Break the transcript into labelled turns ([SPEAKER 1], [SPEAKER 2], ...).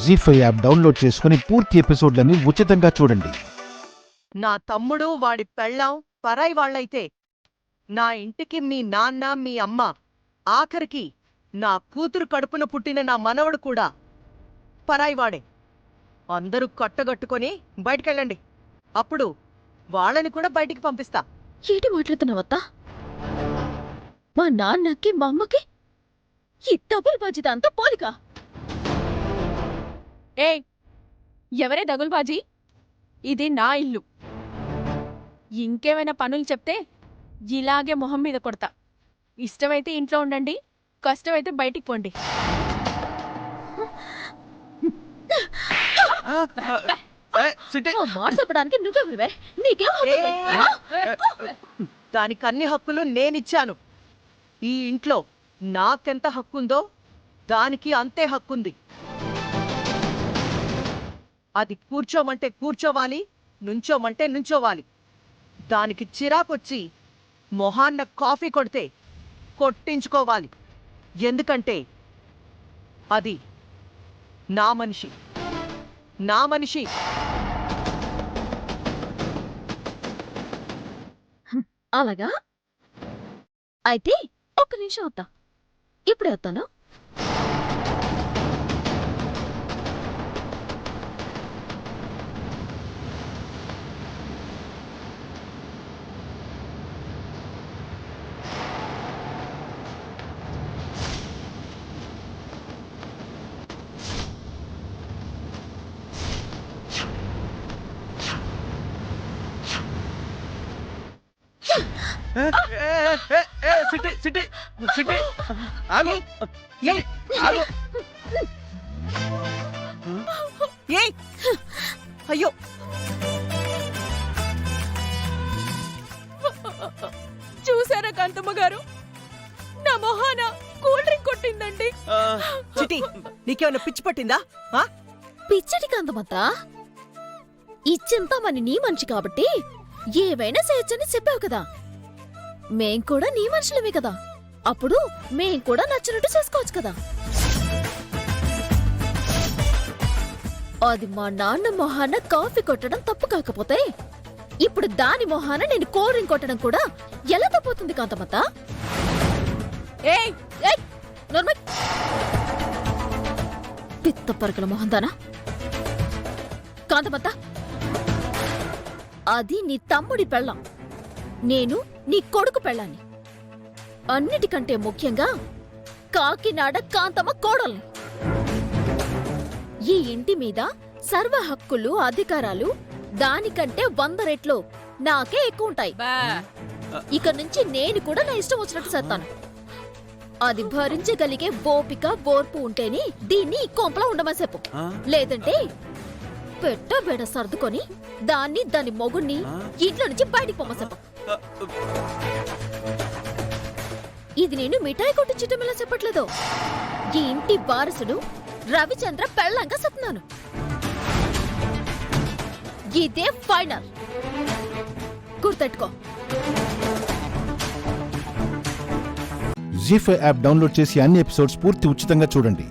[SPEAKER 1] జీ5 app download చేసుకుని పూర్తి ఎపిసోడ్లని ఉచితంగా చూడండి.
[SPEAKER 2] నా తమ్ముడు వాడి పెళ్ళాం పరాయి వాళ్ళైతే నా ఇంటికి మీ నాన్న మీ అమ్మ ఆఖరికి నా కూతురు కడుపున పుట్టిన నా మనవడు కూడా పరాయివాడే. అందరూ కట్టగట్టుకొని బయటికెళ్ళండి. అప్పుడు వాళ్ళని కూడా బయటికి పంపిస్తా.
[SPEAKER 3] ఏంటి మాట్లాడుతున్నావత్తా? మా నాన్నకి మా అమ్మకి ఈ డబుల్ బాజీ అంతా పోలిక.
[SPEAKER 4] ఎవరే దగులుబాజీ? ఇది నా ఇల్లు. ఇంకేమైనా పనులు చెప్తే ఇలాగే మొహం మీద కొడతా. ఇష్టమైతే ఇంట్లో ఉండండి, కష్టమైతే బయటికి పోండి.
[SPEAKER 3] చెప్పడానికి నువ్వెవరివే?
[SPEAKER 2] దానికి అన్ని హక్కులు నేనిచ్చాను. ఈ ఇంట్లో నాకెంత హక్కుందో దానికి అంతే హక్కుంది. అది కూర్చోమంటే కూర్చోవాలి, నుంచోమంటే నుంచోవాలి. దానికి చిరాకొచ్చి మొహాన్న కాఫీ కొడితే కొట్టించుకోవాలి. ఎందుకంటే అది నా మనిషి, నా మనిషి.
[SPEAKER 3] అలాగా? అయితే ఒక్క నిమిషం వస్తా. ఇప్పుడే వస్తాను.
[SPEAKER 2] అయ్యో,
[SPEAKER 4] చూసారా కాంతమ్మ గారు, నా మొహాన కూల్ డ్రింక్ కొట్టిందండి.
[SPEAKER 2] చిటి, నీకేమైనా పిచ్చి పట్టిందా?
[SPEAKER 3] పిచ్చటి కాంతమత్తా, ఇచ్చింతామని నీ మనిషి కాబట్టి ఏవైనా చేయొచ్చని చెప్పావు కదా. మేం కూడా నీ మనుషులమే కదా, అప్పుడు మేం కూడా నచ్చినట్టు చేసుకోవచ్చు కదా. అది మా నాన్న మొహాన కాఫీ కొట్టడం తప్పు కాకపోతే ఇప్పుడు దాని మొహాన నేను కూల్ డ్రింక్ కొట్టడం కూడా ఎలా తప్పుతుంది కాంతమత్తా? పిత్త పరకల మొహందానా కాంతమత్తా? అది నీ తమ్ముడి పెళ్ళాం, నేను నీ కొడుకు పెళ్ళాన్ని. అన్నిటికంటే ముఖ్యంగా కాకినాడ కాంతమ్మ కోడల్ని. ఈ ఇంటి మీద సర్వ హక్కులు అధికారాలు దానికంటే 100 రెట్లు నాకే ఎక్కువ ఉంటాయి. ఇక నుంచి నేను కూడా నా ఇష్టం వచ్చినట్టు చేస్తాను. అది భరించగలిగే ఓపిక ఓర్పు ఉంటేనే దీన్ని ఈ కొంపలో ఉండమని చెప్పు. లేదంటే పెట్ట బెడ సర్దుకొని దాని మొగుణ్ణి ఇంట్లో నుంచి బయటికి పొమ్మసేప. ఇది నేను మిఠాయి కొట్టి చిట్టమిలా చెప్పట్లేదు. ఈ ఇంటి వారసుడు రవిచంద్ర పెళ్ళంగా చెప్తున్నాను. ఇదే ఫైనల్, గుర్తెట్టుకో.
[SPEAKER 1] జీ5 యాప్ డౌన్లోడ్ చేసి అన్ని ఎపిసోడ్స్ పూర్తి ఉచితంగా చూడండి.